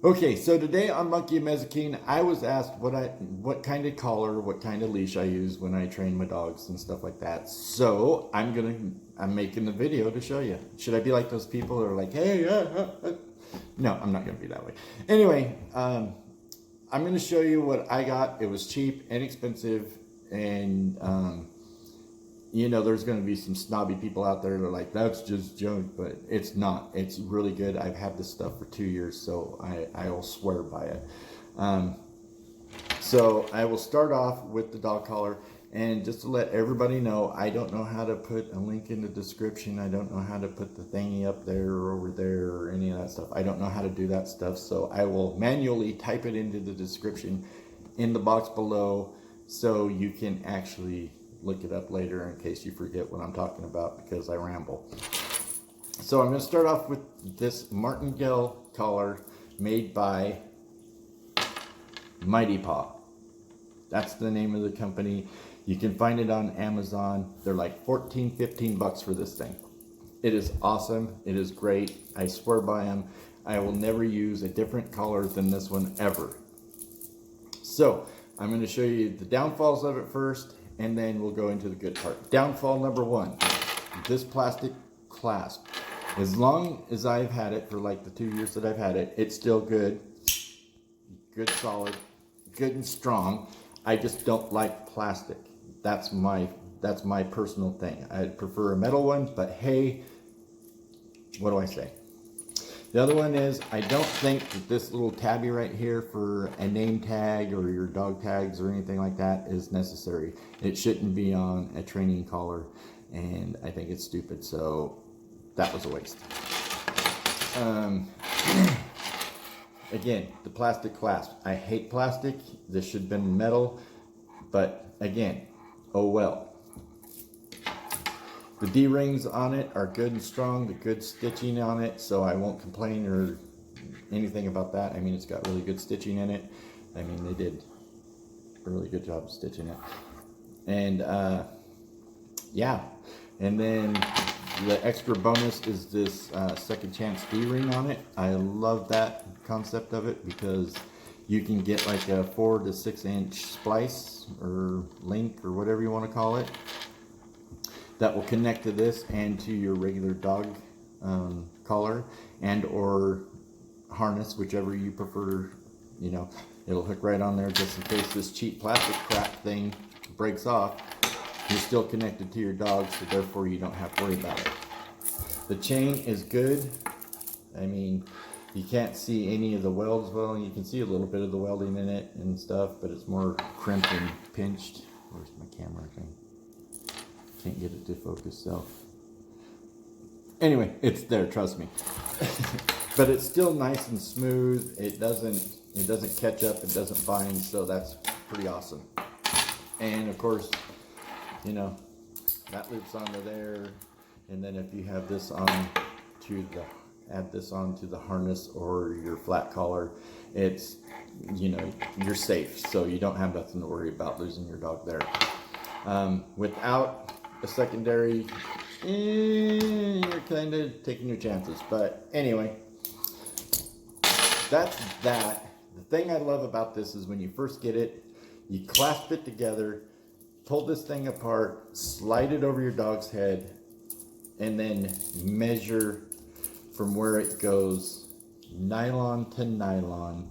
Okay, so today on Monkey and Mazikeen, I was asked what kind of collar, what kind of leash I use when I train my dogs and stuff like that. So I'm making the video to show you. Should I be like those people who are like, hey, no, I'm not gonna be that way. Anyway, I'm gonna show you what I got. It was cheap, inexpensive, and you know, there's going to be some snobby people out there that are like, that's just junk, but it's not. It's really good. I've had this stuff for 2 years, so I will swear by it. So I will start off with the dog collar, and just to let everybody know, I don't know how to put a link in the description. I don't know how to put the thingy up there or over there or any of that stuff. I don't know how to do that stuff, so I will manually type it into the description in the box below so you can actually look it up later in case you forget what I'm talking about because I ramble. So I'm going to start off with this Martingale collar made by Mightypaw. That's the name of the company. You can find it on Amazon. They're like 14, 15 bucks for this thing. It is awesome. It is great. I swear by them. I will never use a different collar than this one ever. So I'm going to show you the downfalls of it first, and then we'll go into the good part. Downfall number one, this plastic clasp. As long as I've had it, for like the 2 years that I've had it, it's still good, solid, good and strong. I just don't like plastic. That's my personal thing. I prefer a metal one, but hey, what do I say? The other one is, I don't think that this little tabby right here for a name tag or your dog tags or anything like that is necessary. It shouldn't be on a training collar, and I think it's stupid, so that was a waste. Again, the plastic clasp. I hate plastic. This should have been metal, but again, oh well. The D-rings on it are good and strong, the good stitching on it, so I won't complain or anything about that. I mean, it's got really good stitching in it. I mean, they did a really good job stitching it. And yeah, and then the extra bonus is this second chance D-ring on it. I love that concept of it because you can get like a 4 to 6 inch splice or link or whatever you want to call it that will connect to this and to your regular dog collar and or harness, whichever you prefer. You know, it'll hook right on there just in case this cheap plastic crap thing breaks off. You're still connected to your dog, so therefore you don't have to worry about it. The chain is good. I mean, you can't see any of the welds. Well, you can see a little bit of the welding in it and stuff, but it's more crimped and pinched. Where's my camera thing? Can't get it to focus self. Anyway, it's there, trust me. But it's still nice and smooth. It doesn't catch up, it doesn't bind, so that's pretty awesome. And of course, you know, that loops onto there, and then if you have this on to the add this on to the harness or your flat collar, it's, you know, you're safe, so you don't have nothing to worry about losing your dog there. Without a secondary, you're kind of taking your chances. But anyway, that's that. The thing I love about this is when you first get it, you clasp it together, pull this thing apart, slide it over your dog's head, and then measure from where it goes, nylon to nylon,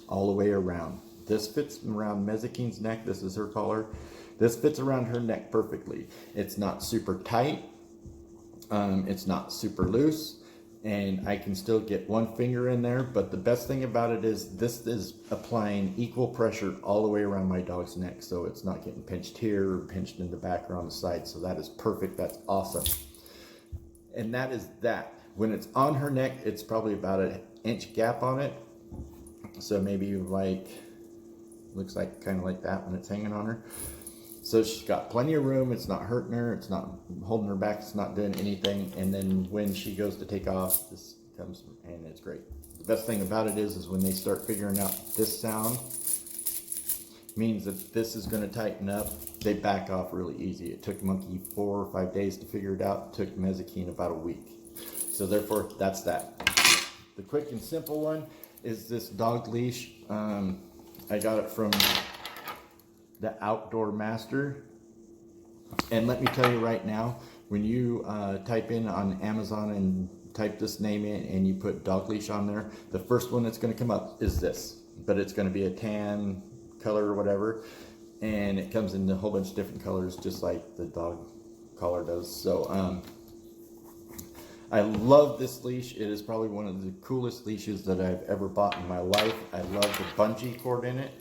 all the way around. This fits around Mazikeen's neck. This is her collar. This fits around her neck perfectly. It's not super tight. It's not super loose. And I can still get one finger in there. But the best thing about it is this is applying equal pressure all the way around my dog's neck. So it's not getting pinched here or pinched in the back or on the side. So that is perfect. That's awesome. And that is that. When it's on her neck, it's probably about an inch gap on it. So maybe like, looks like kind of like that when it's hanging on her. So she's got plenty of room. It's not hurting her. It's not holding her back. It's not doing anything. And then when she goes to take off, this comes and it's great. The best thing about it is when they start figuring out this sound means that this is going to tighten up. They back off really easy. It took Monkey 4 or 5 days to figure it out. It took Mazikeen about a week. So therefore, that's that. The quick and simple one is this dog leash. I got it from the Outdoormaster. And let me tell you right now, when you type in on Amazon and type this name in and you put dog leash on there, the first one that's going to come up is this. But it's going to be a tan color or whatever. And it comes in a whole bunch of different colors, just like the dog collar does. So I love this leash. It is probably one of the coolest leashes that I've ever bought in my life. I love the bungee cord in it.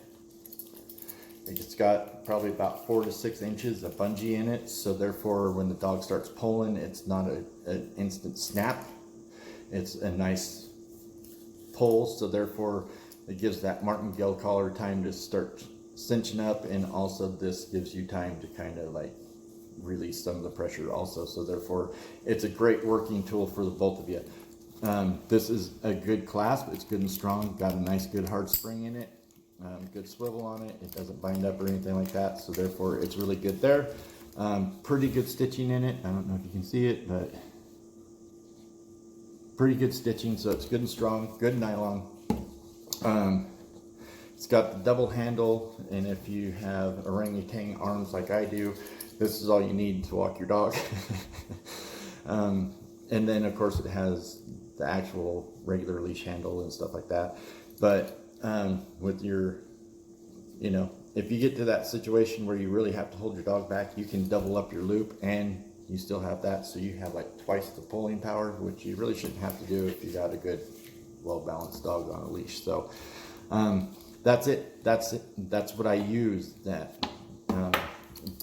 It's got probably about 4 to 6 inches of bungee in it, so therefore when the dog starts pulling, it's not an instant snap. It's a nice pull, so therefore it gives that martingale collar time to start cinching up, and also this gives you time to kind of like release some of the pressure also, so therefore it's a great working tool for the both of you. This is a good clasp. It's good and strong, got a nice good hard spring in it. Good swivel on it. It doesn't bind up or anything like that, so therefore it's really good there. Pretty good stitching in it. I don't know if you can see it, but pretty good stitching, so it's good and strong, good nylon. It's got the double handle, and if you have orangutan arms like I do, this is all you need to walk your dog. And then of course it has the actual regular leash handle and stuff like that. But with your, you know, if you get to that situation where you really have to hold your dog back, you can double up your loop and you still have that, so you have like twice the pulling power, which you really shouldn't have to do if you got a good, well-balanced dog on a leash. So that's it. That's what I use.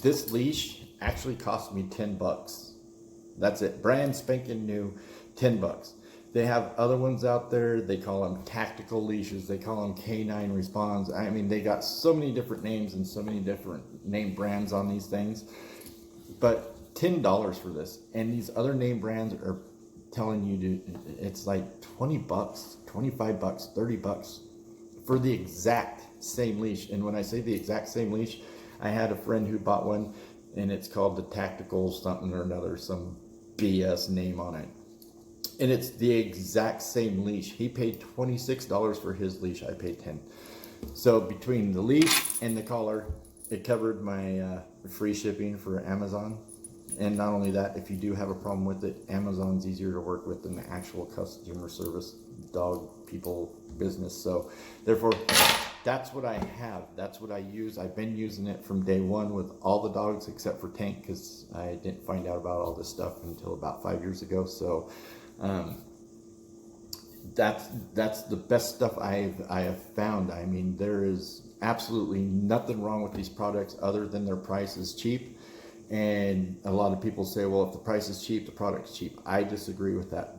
This leash actually cost me $10. That's it, brand spanking new, $10. They have other ones out there. They call them tactical leashes. They call them Canine Response. I mean, they got so many different names and so many different name brands on these things. But $10 for this. And these other name brands are telling you to, it's like $20, $25, $30 for the exact same leash. And when I say the exact same leash, I had a friend who bought one, and it's called the Tactical something or another, some BS name on it. And it's the exact same leash. He paid $26 for his leash. I paid $10. So between the leash and the collar, it covered my free shipping for Amazon. And not only that, if you do have a problem with it, Amazon's easier to work with than the actual customer service dog people business. So therefore, that's what I have. That's what I use. I've been using it from day one with all the dogs except for Tank, because I didn't find out about all this stuff until about 5 years ago. So that's the best stuff I have found. I mean, there is absolutely nothing wrong with these products other than their price is cheap. And a lot of people say, well, if the price is cheap, the product's cheap. I disagree with that.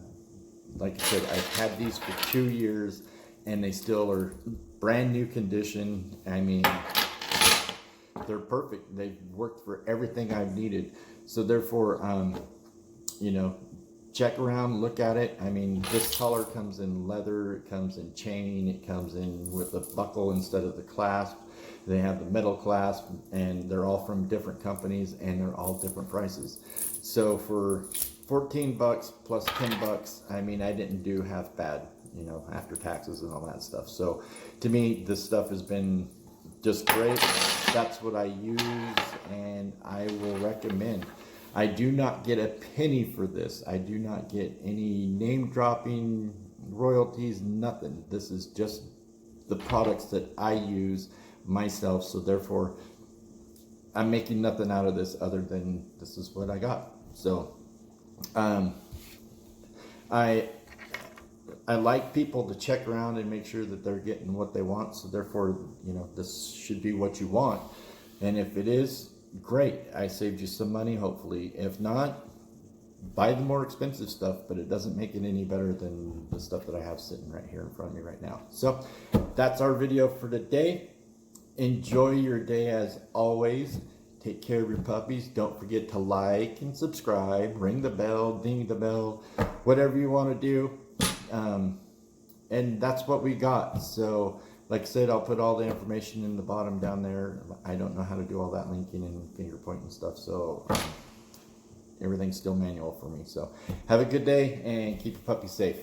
Like I said, I've had these for 2 years and they still are brand new condition. I mean, they're perfect. They've worked for everything I've needed. So therefore, you know, check around, look at it. I mean, this collar comes in leather, it comes in chain, it comes in with a buckle instead of the clasp. They have the metal clasp, and they're all from different companies, and they're all different prices. So for $14 plus $10, I mean, I didn't do half bad, you know, after taxes and all that stuff. So to me, this stuff has been just great. That's what I use, and I will recommend. I do not get a penny for this. I do not get any name dropping, royalties, nothing. This is just the products that I use myself, so therefore I'm making nothing out of this other than this is what I got. So I like people to check around and make sure that they're getting what they want, so therefore, you know, this should be what you want. And if it is, great, I saved you some money, hopefully. If not, buy the more expensive stuff, but it doesn't make it any better than the stuff that I have sitting right here in front of me right now. So that's our video for today. Enjoy your day as always. Take care of your puppies. Don't forget to like and subscribe, ring the bell, ding the bell, whatever you want to do. And that's what we got. So like I said, I'll put all the information in the bottom down there. I don't know how to do all that linking and finger pointing stuff, so everything's still manual for me. So have a good day and keep your puppy safe.